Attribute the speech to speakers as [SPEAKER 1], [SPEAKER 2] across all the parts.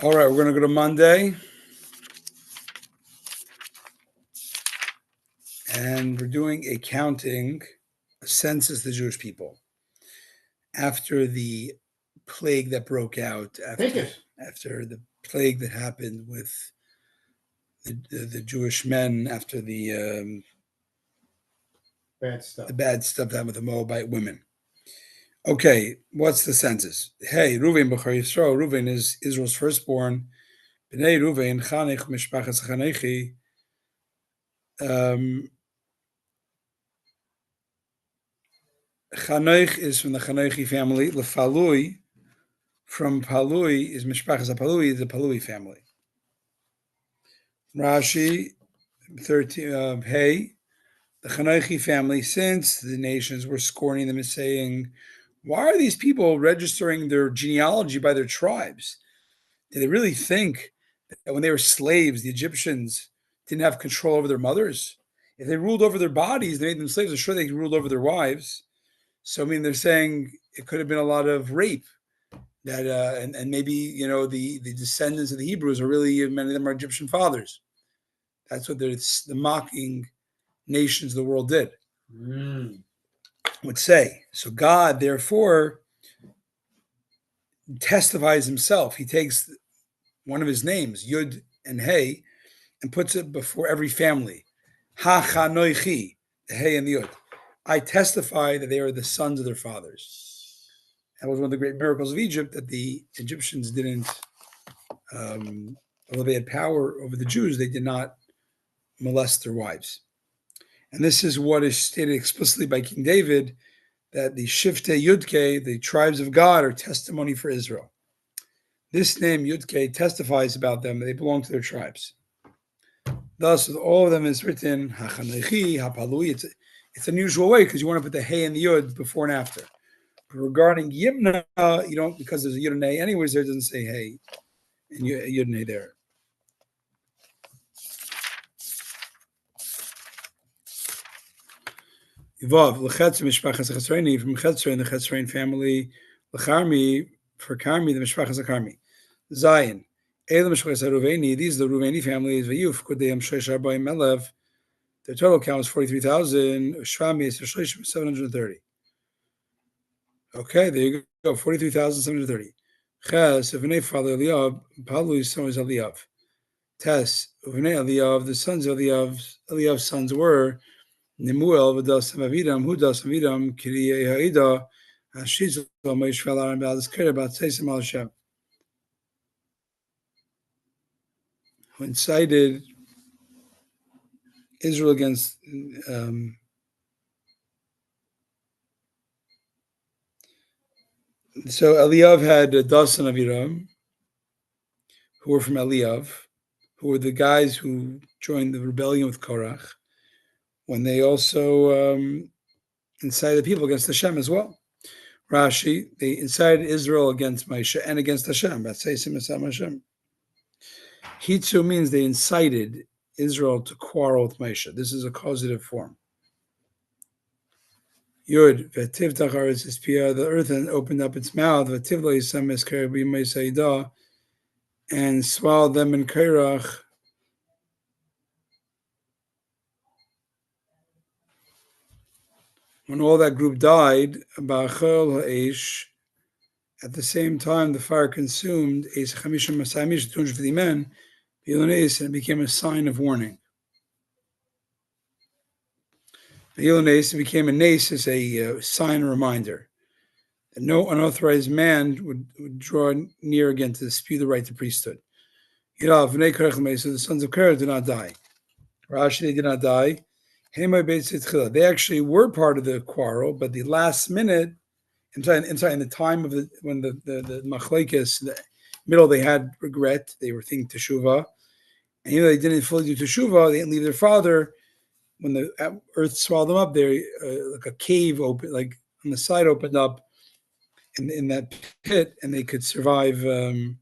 [SPEAKER 1] All right, we're going to go to Monday. And we're doing a counting, a census of the Jewish people. After the plague that broke out, after the plague that happened with the Jewish men, after the
[SPEAKER 2] bad stuff
[SPEAKER 1] that happened with the Moabite women. Okay, what's the census? Hey, Reuven B'char Yisrael. Reuven is Israel's firstborn. B'nei Reuven Chanech Mishpachas Chanechi. Chanoich is from the Chanoichi family. Lefalui from Palui is Mishpachas Palui, the Palui family. Rashi 13. Hey, the Chanoichi family, since the nations were scorning them and saying, "Why are these people registering their genealogy by their tribes? Did they really think that when they were slaves, the Egyptians didn't have control over their mothers? If they ruled over their bodies, they made them slaves. I'm sure they ruled over their wives. So, I mean, they're saying it could have been a lot of rape. That and maybe the descendants of the Hebrews are really, many of them are Egyptian fathers. That's what the mocking nations of the world did. Would say. So God, therefore, testifies himself. He takes one of his names, Yud and Hey, and puts it before every family. Ha Chanoichi, the Hey and the Yud. I testify that they are the sons of their fathers. That was one of the great miracles of Egypt, that the Egyptians didn't, although they had power over the Jews, they did not molest their wives. And this is what is stated explicitly by King David, that the Shiftei Yudke, the tribes of God, are testimony for Israel. This name, Yudke, testifies about them, that they belong to their tribes. Thus, with all of them is written, Hachanechi, Hapalui. It's an unusual way because you want to put the Hey and the Yud before and after. But regarding Yimna, you don't, because there's a Yud and Hey anyways, there doesn't say Hey and Yud and Hey there. Evolve Lechetz Mishpachas Chetzreini from Chetzrein, the Chetzrein family. Lecharmi for Karmi, the Mishpachas Karmi. Zion. Elam Mishpachas Ruveni. These are the Ruveni families. Vayuf Kodeyam Sheish Arbaim Melev. The total count is 43,000. Shvami is 730. Okay, there you go. 43,730. Ches Uvnei father Eliav. Palu son is Eliav. Tes Uvnei Eliav. The sons of Eliav's sons were Nemuel v'dasam avidam, hu dasam avidam, kiriyei ha'ida, ha'shizah moish v'alaram b'al zkira b'atzeisim al Hashem. Who incited Israel against, so Eliav had Dasan Aviram, who were from Eliav, who were the guys who joined the rebellion with Korach, when they also incited the people against Hashem as well. Rashi, they incited Israel against Moshe and against Hashem. Hashem. Hitzu means they incited Israel to quarrel with Moshe. This is a causative form. Yud, v'tivtach haaretz es piyah, the earth opened up its mouth, v'tivlo yisam es kerubim me'seidah, and swallowed them in Korach. When all that group died, ba'achol ha'esh, at the same time the fire consumed 250 men, and it became a sign of warning. The became a nace as a sign, a reminder that no unauthorized man would draw near again to dispute the right to priesthood. So the sons of Korah did not die. Rashi, they did not die. They actually were part of the quarrel, but the last minute, in the time of when the machlekes, the middle, they had regret. They were thinking teshuvah, and they didn't fully do teshuvah. They didn't leave their father. When the earth swallowed them up, they like a cave opened, like on the side opened up in that pit, and they could survive. They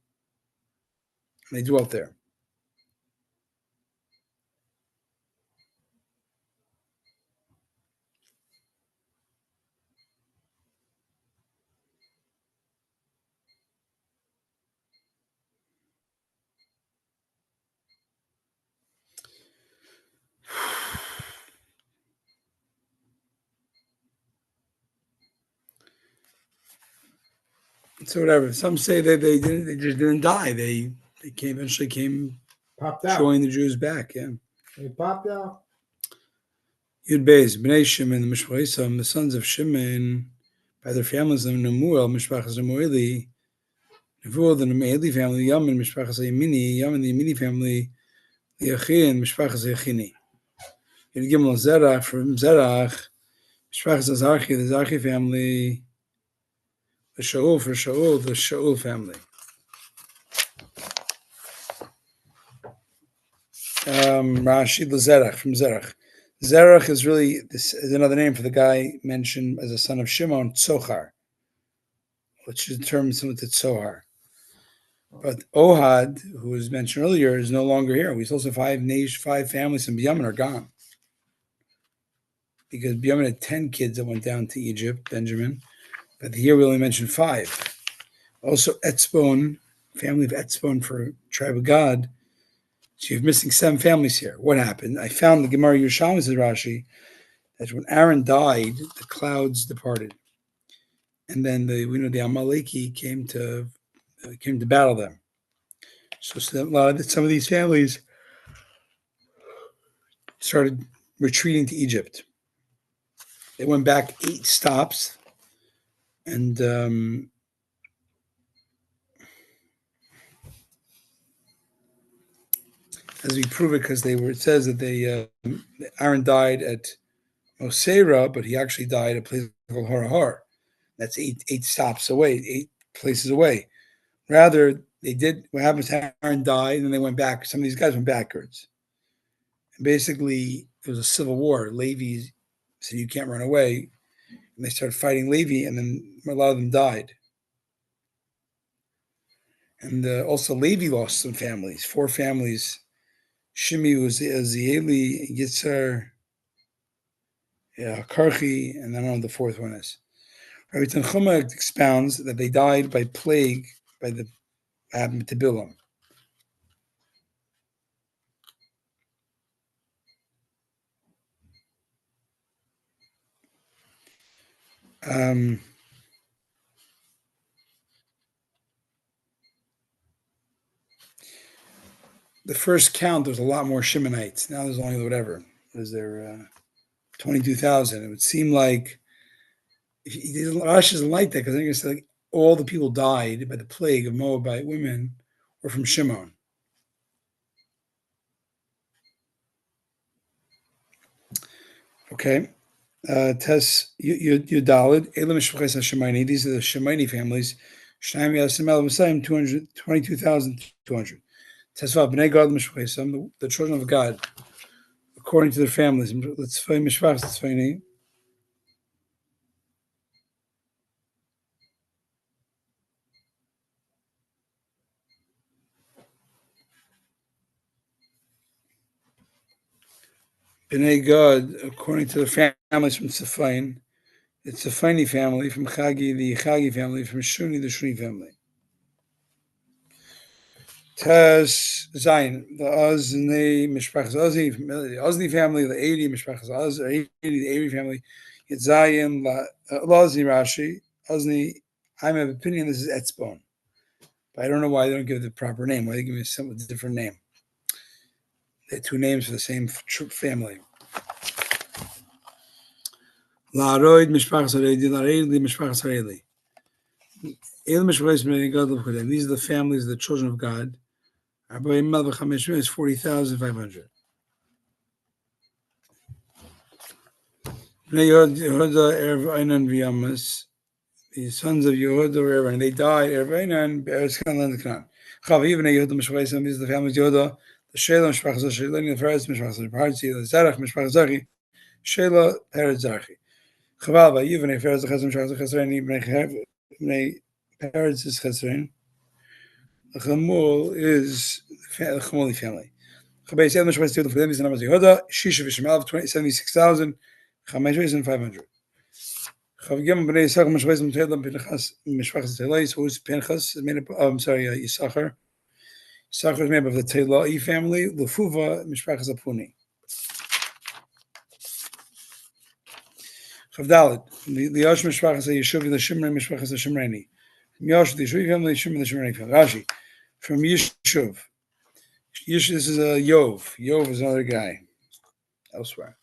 [SPEAKER 1] dwelt there. So whatever. Some say that they just didn't die. They eventually came
[SPEAKER 2] Popped out.
[SPEAKER 1] joined the Jews back. Yeah.
[SPEAKER 2] They popped out.
[SPEAKER 1] Yud Beis, Bnei Shimon, the Mishpaisam, the sons of Shimon, by their families, the Nemuel, Mishpachas Nemueli, Nevuel, the Nemueli family, Yamin, Mishpachas Yamini, Yamin, the Yamini family, the Yachin, Mishpachas Yachini. Yud Gimel Zerach, from Zerach, Mishpachas Zarchi, the Zarchi family, the Shaul, for Shaul, the Shaul family. Rashi, the Zerach, from Zerach. Zerach is really, this is another name for the guy mentioned as a son of Shimon, Tzochar, which is termed similar to Tzohar. But Ohad, who was mentioned earlier, is no longer here. We still have five families in Binyamin are gone. Because Binyamin had 10 kids that went down to Egypt, Benjamin. But here we only mentioned 5. Also, Etzbon, family of Etzbon for tribe of God. So you're missing 7 families here. What happened? I found the Gemara Yerushalmi, says Rashi, that when Aaron died, the clouds departed. And then the Amaleki came to battle them. So some of these families started retreating to Egypt. They went back 8 stops, and as we prove it, because it says that Aaron died at Mosera, but he actually died at a place called Harahar. That's 8 stops away, 8 places away. Rather, they did what happens. Aaron died, and then they went back. Some of these guys went backwards. And basically, it was a civil war. Levi said, "You can't run away," and they started fighting Levi, and then a lot of them died. And also Levi lost some families, 4 families. Shimi was Azieli, Yitzhar, Karchi, and I don't know what the 4th one is. Rabbi Tanchuma expounds that they died by plague by the happened to Bilam. The first count, there was a lot more Shimonites. Now there's only whatever. Was there 22,000? It would seem like Rashi doesn't like that because I think it's like all the people died by the plague of Moabite women were from Shimon. Okay. Tes Yudalid, Elam Mishpachas HaShemayni. These are the Shemayni families. Shnaim Yasim El Messiah, 22,200. Tesvav Bnei God Mishpachasam, the children of God, according to their families. Let's find Mishpachas Tzvayni. Bnei God, according to the families from Tzfain, it's the Tzfaini family, from Chagi, the Chagi family, from Shuni, the Shuni family. Tes Zayin, the Ozni, Mishpachas Ozni, the Ozni family, the 80, Mishpachas Ozni, the 80 family. It's Zayin, Ozni Rashi, Ozni. I have an opinion this is Etzbon. But I don't know why they don't give it the proper name. Why they give me a somewhat different name. They have 2 names for the same family. La'aroid Mishpachas Haredi, La'areili Mishpachas Haredi. These are the families of the children of God. Is 40,500. The sons of Yehuda were and they died. These are the families of Yehuda. The Shelah Mishpachas Shelani, the Peretz Mishpachas Parzi, the Zarach Mishpachas Zarchi, Shelah Peretz Zarchi. Chaval Vayivnei Peretz Chesron Mishpachas Chesron, Bnei Peretz is Chesron. The Chamul is the Chamuli family. Chabei Sel Mishpachas Yehuda for them is the numbers of Yehuda. Shisha Vishmal 76,000. Chamesh and 500. Chavgim Bnei Yisachar Mishpachas Mtelam Pinchas Mishpachas Telais, who is Pinchas made up. Yisachar. Yisachar is made up of the Telai family. Lefuva Mishpachas Apuni. Chavdalit the Yosh Mishpachas Yeshuv the Shimrei Mishpachas Shimreni. Yosh, the Yishuv family, Shimon, the Shimon family. Rashi, from Yishuv. Yishuv, this is a Yov. Yov is another guy elsewhere.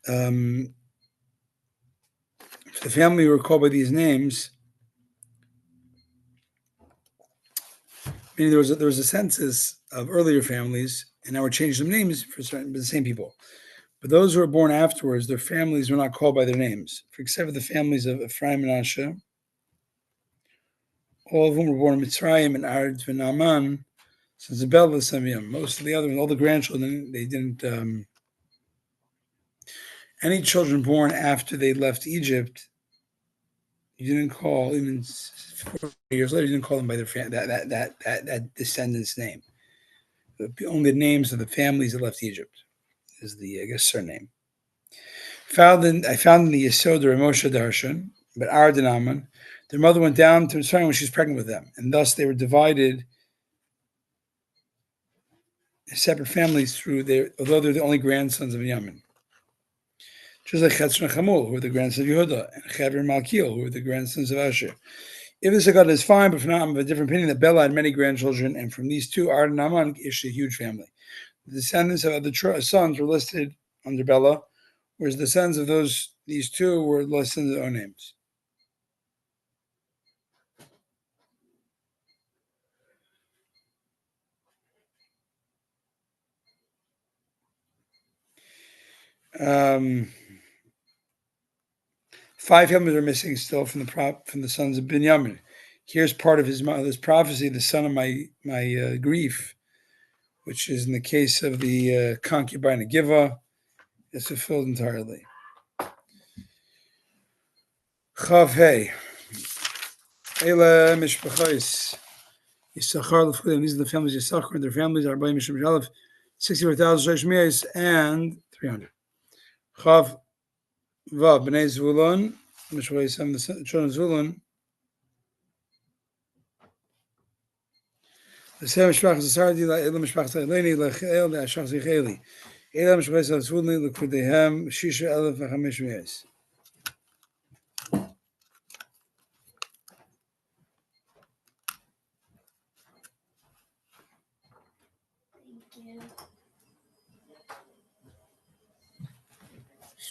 [SPEAKER 1] The family were called by these names, meaning there was a census of earlier families, and now we're changing some names for the same people. But those who were born afterwards, their families were not called by their names, except for the families of Ephraim and Asher, all of whom were born in Mitzrayim and Ard and Naaman, since the Bel Samiyam. Most of the others, all the grandchildren, they didn't. Any children born after they left Egypt, you didn't call, even 40 years later, you didn't call them by their that descendant's name. Only the names of the families that left Egypt is the, I guess, surname. I found in the Yesod or Moshe Darshan, but Ard and Naaman, their mother went down to Mitzrayim when she was pregnant with them, and thus they were divided separate families although they're the only grandsons of Yamin. Just like Chetz and Chamul, who were the grandsons of Yehuda, and Chaver and Malkiel, who were the grandsons of Asher. If this Agada is fine, but for now I'm of a different opinion that Bela had many grandchildren, and from these two, Ard and Naaman issued a huge family. The descendants of the sons were listed under Bela, whereas the sons of these two were listed in their own names. Five families are missing still from the sons of Binyamin. Here's part of his mother's prophecy: the son of my grief, which is in the case of the concubine of Giva, is fulfilled entirely. Chav Hey, Eila Mishpachos, Yisachar L'Fudim. These are the families of Yisachar, and their families are by Mishpachos Aleph, 64,000 Sheshmias and 300. Chav Vav Bnei Zvulun, Mishpachos, the children of Zvulun. The same Mishpachos Sardi, Eila Mishpachos Eleni, Lechel, the Ashach Zicheli. Eila Mishpachos Zvulun, L'Kudehem, Shisha Aleph V'Chamishmias.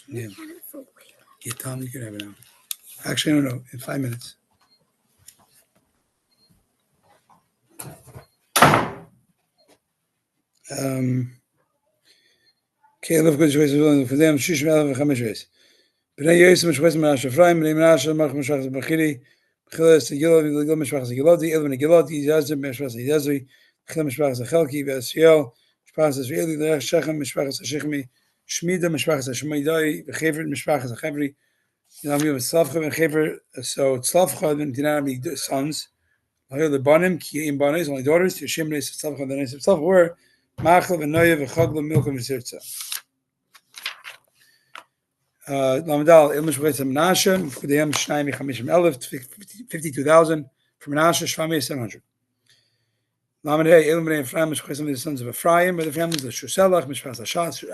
[SPEAKER 1] Yeah. Yeah, Tom, you can have it now. Actually, no, in 5 minutes. Caleb good choice for them, Shishim Elav Chamishes. Bnei Yosef Meshachas Menash Ephraim, Bnei Menashe Mach Meshachas Bachiri, Bchilas Gilad, Gilad Meshachas Giladi, Elvin Gilad, Yazim Meshachas Yazri, Bchil Meshachas Achelki, Vasiel, Meshachas Israeli, Lerech Shechem, Meshachas Shechmi, Shmida Meshachas Shmidai, Bechever Meshachas Achevri. You know, we have a Slavcha and Chever, so Slavcha didn't have any sons. The Banim, Kiyim Banis, only daughters, Yeshim Nes Slavcha, the Nes Slavcha were Machel, Venoyev, Chagla, Milka, Vesirza. Lamadal, Ilmish Bechitz Menashe, Fudayim Shnaim Chamishim Elef, 52,000. For Menashe, Shvami 700. Lamadei, Ilmish Ephraim, Mishpachas, the sons of Ephraim, by the families of Shuselach, Mishpachas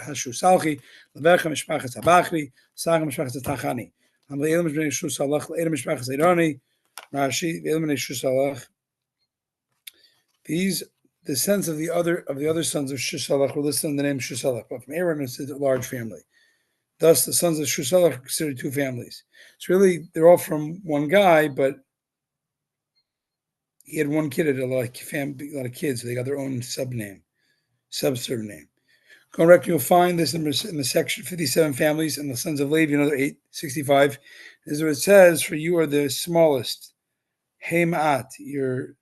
[SPEAKER 1] Hashusalchi, Levecha, Mishpachas Abachri, Saga, Mishpachas Tachani. Lamadei, Ilmish Ben Shusalach, Le'er Mishpachas Irani, Rashi, Ilmish Shusalach. These the sons of the other sons of Shusalach were listed in the name Shusalach, but from Aaron it's a large family. Thus, the sons of Shusalach are considered two families. So really, they're all from one guy, but he had one kid, a lot of kids, so they got their own surname. Correct, you'll find this in the section 57 families, and the sons of Levi, another 865. This is what it says: for you are the smallest. Heimat, you're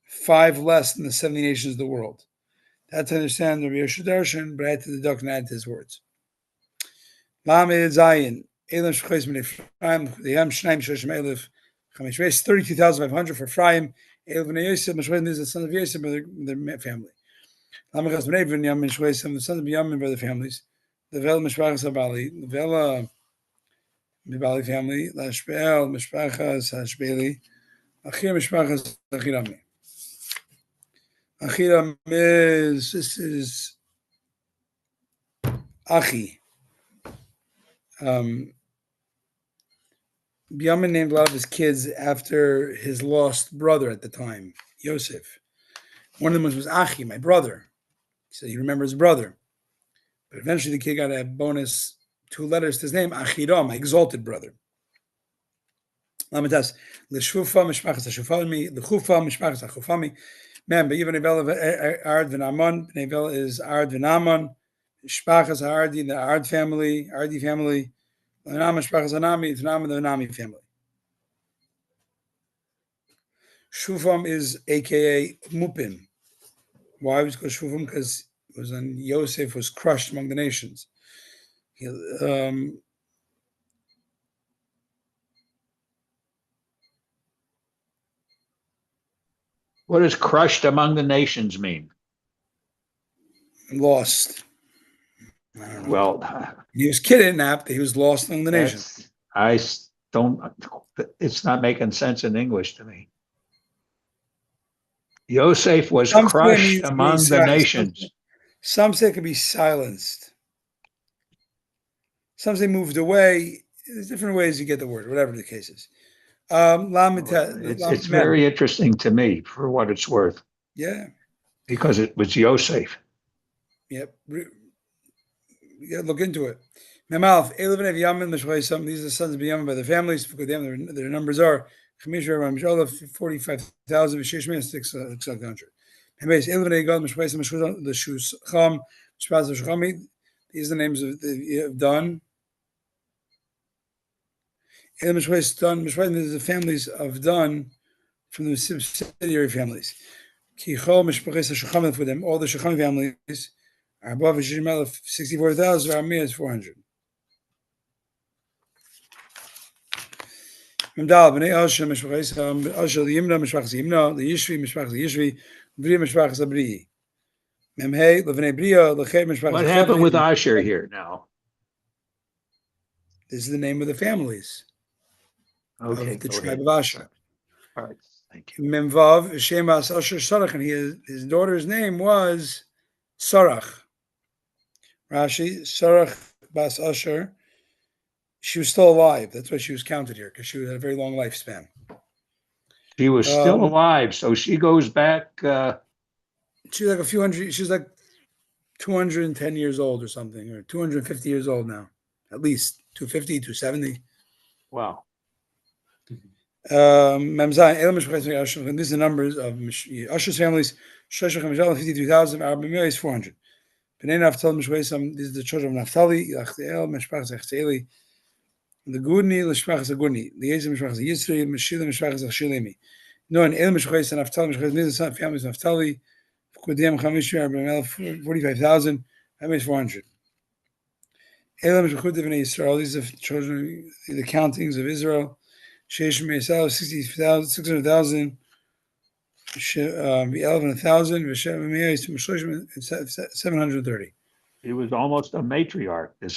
[SPEAKER 1] 5 less than the 70 nations of the world. That's to understand the Rabbi Darshan, but I had to deduct and add to his words. Lamed Zayin, Elam Shechais Min Ephraim, the Yam Shnaim Shoshim Elef, Chamish Reis, 32,500 for Ephraim, Elef and Yosef, Meshweis, these are the sons of Yosef by their family. Lamed Chas Bnei Yam Meshweis, the sons of Yamin by their families. The Vel Meshpachas Abali, the Vel Bali family, Lashbeel Meshpachas Hashbeli, Achir Meshpachas Achirami. Achiram this is Achi. Binyamin named a lot of his kids after his lost brother at the time, Yosef. One of them was Achi, my brother. So he remembers his brother. But eventually the kid got a bonus 2 letters to his name, Achira, my exalted brother. Lamitas, Leshufa Mishpachas Ashufami, Lechufa Mishpachas Achufami. Man, but even Nevel Ard V'Namon, Nevel is Ard V'Namon, Mishpachas Ardi, the Ard family, Ardi family, V'Nam Mishpachas Anami, V'Nam the Anami family. Shufam is AKA Mupim. Why was it called Shufam? Because it was when Yosef was crushed among the nations.
[SPEAKER 3] What does crushed among the nations mean?
[SPEAKER 1] Lost. I don't know.
[SPEAKER 3] Well,
[SPEAKER 1] He was kidnapped. He was lost among the nations.
[SPEAKER 3] it's not making sense in English to me. Yosef was
[SPEAKER 1] Some say it
[SPEAKER 3] crushed
[SPEAKER 1] means
[SPEAKER 3] among the nations.
[SPEAKER 1] Some say it could be silenced. Some say moved away. There's different ways you get the word, whatever the case is.
[SPEAKER 3] It's very interesting to me for what it's worth.
[SPEAKER 1] Yeah.
[SPEAKER 3] Because it was Yosef.
[SPEAKER 1] Yep. Yeah, look into it. Memalf, Elevin of Yamin, these are the sons of Yamin by their families. Their numbers are 45,000, 600. These are the names of Dan. These are the families of Dan from the subsidiary families. For them, all the Shechem families are above 64,000, Aramea is 400. Memdal, Bnei Asher, Mishpachas, Asher, the Yimna, Mishpachas Yimna, the Yishvi, Mishpachas Yishvi, Bria, Mishpachas Abri. Memhei, Levnei Bria, Lechet, Mishpachas.
[SPEAKER 3] What happened with Asher here now?
[SPEAKER 1] This is the name of the families of the tribe of Asher.
[SPEAKER 3] All right, thank you.
[SPEAKER 1] Memvav, Shemas Asher Sarach, and his daughter's name was Sarach. Rashi, Sarach Bas Asher. She was still alive. That's why she was counted here, because she had a very long lifespan.
[SPEAKER 3] She was still alive, so she goes back.
[SPEAKER 1] She's like a few hundred. She's like 210 years old or something, or 250 years old now, at least 250, 270.
[SPEAKER 3] Wow.
[SPEAKER 1] Memzayin, and these are the numbers of Asher's families. 53,000. Arabim is 400. Bnei Naphtali, these are the children of Naphtali. Yachtiel, Mishpachas Echtieli. The Gudni, Mishpachas Agudni. The Yezim, Mishpachas Yitzri, Meshila, Mishpachas Achshilemi. No, and El Mishpachas and Naphtali, these are the families of Naphtali. Kudem Chamish, Arabim 45,000. Arabim is 400. Elam Mishpachas Bnei Yisrael. These are children, the countings of Israel. Sheish Meisal, 600,000. Elven 1,000. 730.
[SPEAKER 3] He was almost a matriarch. This